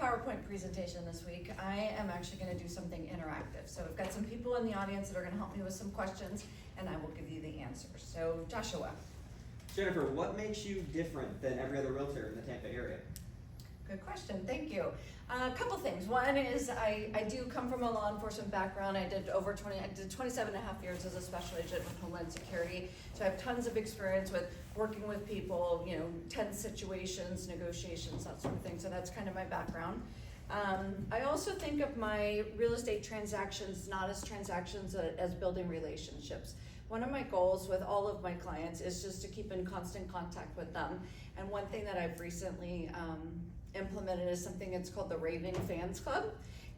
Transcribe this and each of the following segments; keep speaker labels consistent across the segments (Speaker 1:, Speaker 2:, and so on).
Speaker 1: PowerPoint presentation this week, I am actually going to do something interactive. So I've got some people in the audience that are going to help me with some questions, and I will give you the answers. So Joshua.
Speaker 2: Jennifer, what makes you different than every other realtor in the Tampa area?
Speaker 1: Good question, thank you. A couple things. One is I do come from a law enforcement background. I did 27 and a half years as a special agent with Homeland Security. So I have tons of experience with working with people, you know, tense situations, negotiations, that sort of thing. So that's kind of my background. I also think of my real estate transactions not as transactions, as building relationships. One of my goals with all of my clients is just to keep in constant contact with them. And one thing that I've recently implemented is something that's called the Raving Fans Club.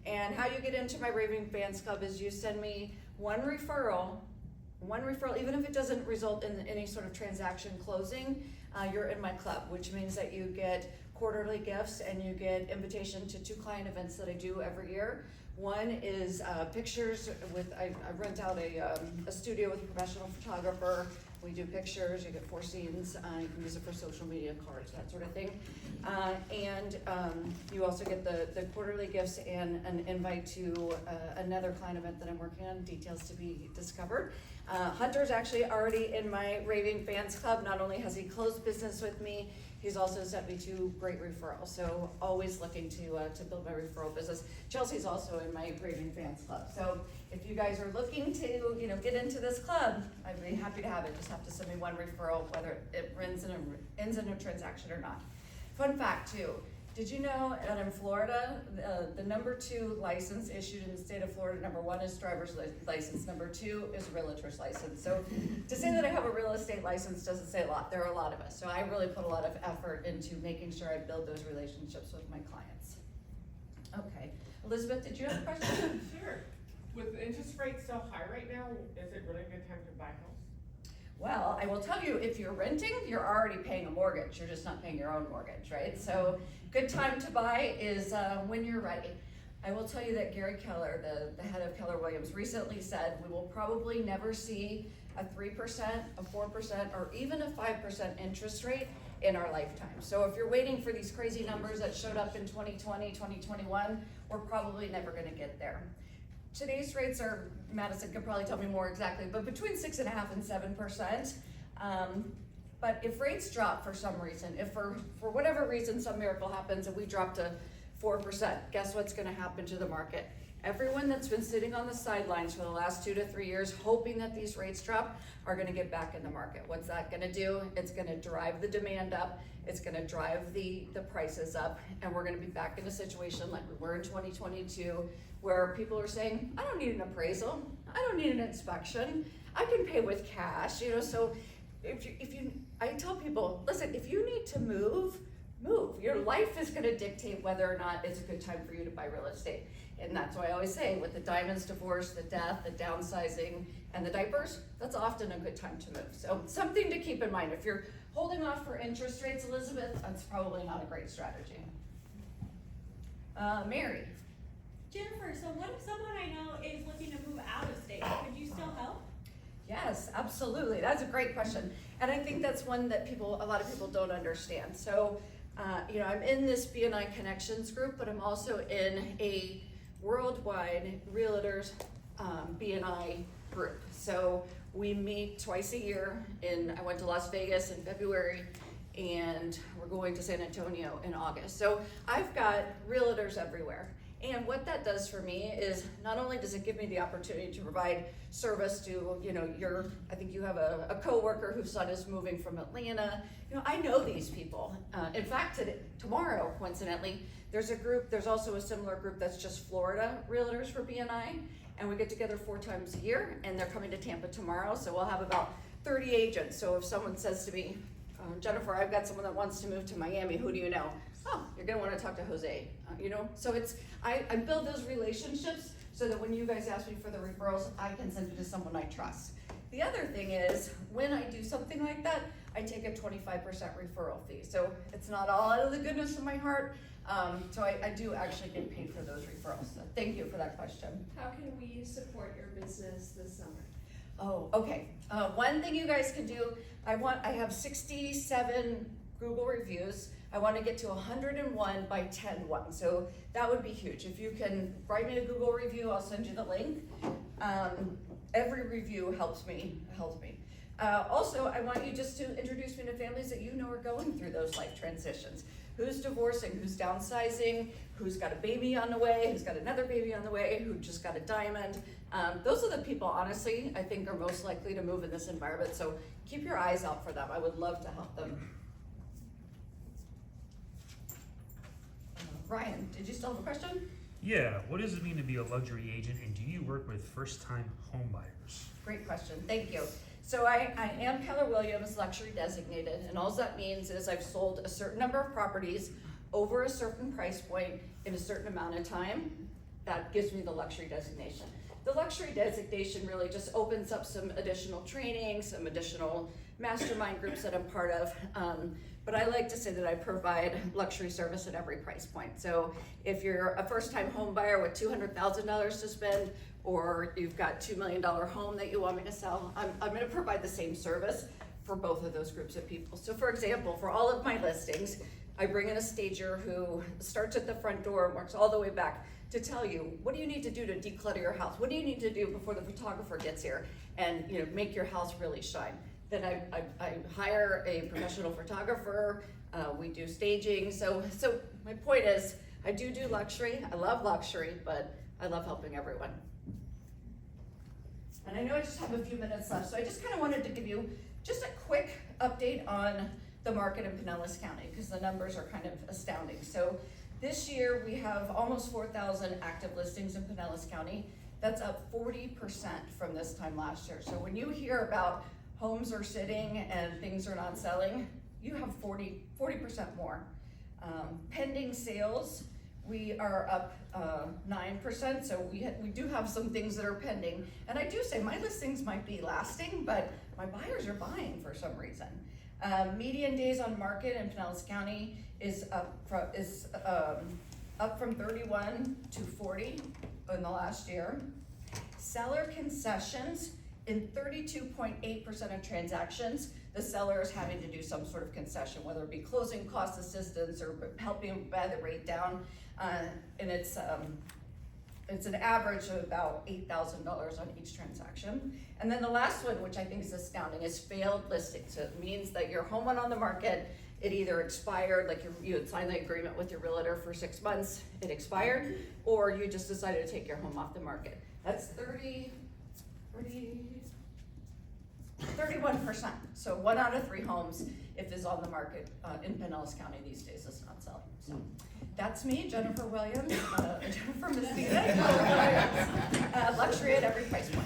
Speaker 1: And how you get into my Raving Fans Club is you send me one referral, even if it doesn't result in any sort of transaction closing, you're in my club, which means that you get quarterly gifts and you get invitation to 2 client events that I do every year. One is pictures with, I rent out a studio with a professional photographer. We do pictures, you get 4 scenes, you can use it for social media cards, that sort of thing. And you also get the quarterly gifts and an invite to another client event that I'm working on, details to be discovered. Hunter's actually already in my Raving Fans Club. Not only has he closed business with me, he's also sent me 2 great referrals. So always looking to build my referral business. Chelsea's also in my Raving Fans Club. So if you guys are looking to, you know, get into this club, I'd be happy to have it. Just have to send me 1 referral, whether it ends in a transaction or not. Fun fact too, did you know that in Florida, the number 2 license issued in the state of Florida, number 1 is driver's license, number 2 is realtor's license. So to say that I have a real estate license doesn't say a lot. There are a lot of us. So I really put a lot of effort into making sure I build those relationships with my clients. Okay, Elizabeth, did you have a question?
Speaker 3: Sure. With interest rates so high right now, is it really a good time to buy a house?
Speaker 1: Well, I will tell you, if you're renting, you're already paying a mortgage. You're just not paying your own mortgage, right? So good time to buy is when you're ready. I will tell you that Gary Keller, the head of Keller Williams, recently said we will probably never see a 3%, a 4%, or even a 5% interest rate in our lifetime. So if you're waiting for these crazy numbers that showed up in 2020, 2021, we're probably never gonna get there. Today's rates are, Madison could probably tell me more exactly, but between 6.5% and 7%. But if rates drop for some reason, if for whatever reason some miracle happens and we drop to 4%, guess what's gonna happen to the market? Everyone that's been sitting on the sidelines for the last 2 to 3 years hoping that these rates drop are gonna get back in the market. What's that gonna do? It's gonna drive the demand up, it's gonna drive the prices up, and we're gonna be back in a situation like we were in 2022, where people are saying, I don't need an appraisal, I don't need an inspection, I can pay with cash, you know. So I tell people, listen, if you need to move. Your life is gonna dictate whether or not it's a good time for you to buy real estate. And that's why I always say, with the diamonds, divorce, the death, the downsizing, and the diapers, that's often a good time to move. So something to keep in mind. If you're holding off for interest rates, Elizabeth, that's probably not a great strategy. Mary.
Speaker 4: Jennifer, so what if someone I know is looking to move out of state? Could you still help?
Speaker 1: Yes, absolutely. That's a great question. And I think that's one that a lot of people don't understand. So, you know, I'm in this BNI Connections group, but I'm also in a worldwide realtors BNI group. So we meet twice a year. I went to Las Vegas in February, and we're going to San Antonio in August. So I've got realtors everywhere. And what that does for me is not only does it give me the opportunity to provide service to, you know, I think you have a coworker whose son is moving from Atlanta. You know, I know these people. In fact, tomorrow, coincidentally, there's also a similar group that's just Florida realtors for BNI, and we get together 4 times a year, and they're coming to Tampa tomorrow, so we'll have about 30 agents. So if someone says to me, Jennifer, I've got someone that wants to move to Miami, who do you know? Oh, you're gonna wanna talk to Jose, you know? So I build those relationships so that when you guys ask me for the referrals, I can send it to someone I trust. The other thing is, when I do something like that, I take a 25% referral fee. So it's not all out of the goodness of my heart. So I do actually get paid for those referrals. So thank you for that question.
Speaker 5: How can we support your business this summer?
Speaker 1: Oh, okay. One thing you guys can do, I have 67 Google reviews. I want to get to 101 by 10-1, so that would be huge. If you can write me a Google review, I'll send you the link. Every review helps me. Also, I want you just to introduce me to families that you know are going through those life transitions. Who's divorcing, who's downsizing, who's got a baby on the way, who's got another baby on the way, who just got a diamond. Those are the people, honestly, I think are most likely to move in this environment, so keep your eyes out for them. I would love to help them. Ryan, did you still have a question?
Speaker 6: Yeah, what does it mean to be a luxury agent, and do you work with first-time home buyers?
Speaker 1: Great question, thank you. So I am Keller Williams luxury designated, and all that means is I've sold a certain number of properties over a certain price point in a certain amount of time. That gives me the luxury designation. The luxury designation really just opens up some additional training, some additional mastermind groups that I'm part of. But I like to say that I provide luxury service at every price point. So if you're a first-time home buyer with $200,000 to spend, or you've got $2 million home that you want me to sell, I'm gonna provide the same service for both of those groups of people. So for example, for all of my listings, I bring in a stager who starts at the front door and works all the way back to tell you, what do you need to do to declutter your house? What do you need to do before the photographer gets here and make your house really shine? Then I hire a professional photographer, we do staging. So my point is, I do luxury, I love luxury, but I love helping everyone. And I know I just have a few minutes left, so I just kind of wanted to give you just a quick update on the market in Pinellas County, because the numbers are kind of astounding. So this year we have almost 4,000 active listings in Pinellas County. That's up 40% from this time last year. So when you hear about homes are sitting and things are not selling, you have 40% more. Pending sales, we are up 9%, so we do have some things that are pending. And I do say my listings might be lasting, but my buyers are buying for some reason. Median days on market in Pinellas County is up from 31 to 40 in the last year. Seller concessions, in 32.8% of transactions, the seller is having to do some sort of concession, whether it be closing cost assistance or helping buy the rate down, and it's an average of about $8,000 on each transaction. And then the last one, which I think is astounding, is failed listings. So it means that your home went on the market, it either expired, like you had signed the agreement with your realtor for 6 months, it expired, or you just decided to take your home off the market. That's 31%. So 1 out of 3 homes, if is on the market in Pinellas County these days, is not selling. So that's me, Jennifer Williams, Jennifer Messina, luxury at every price point.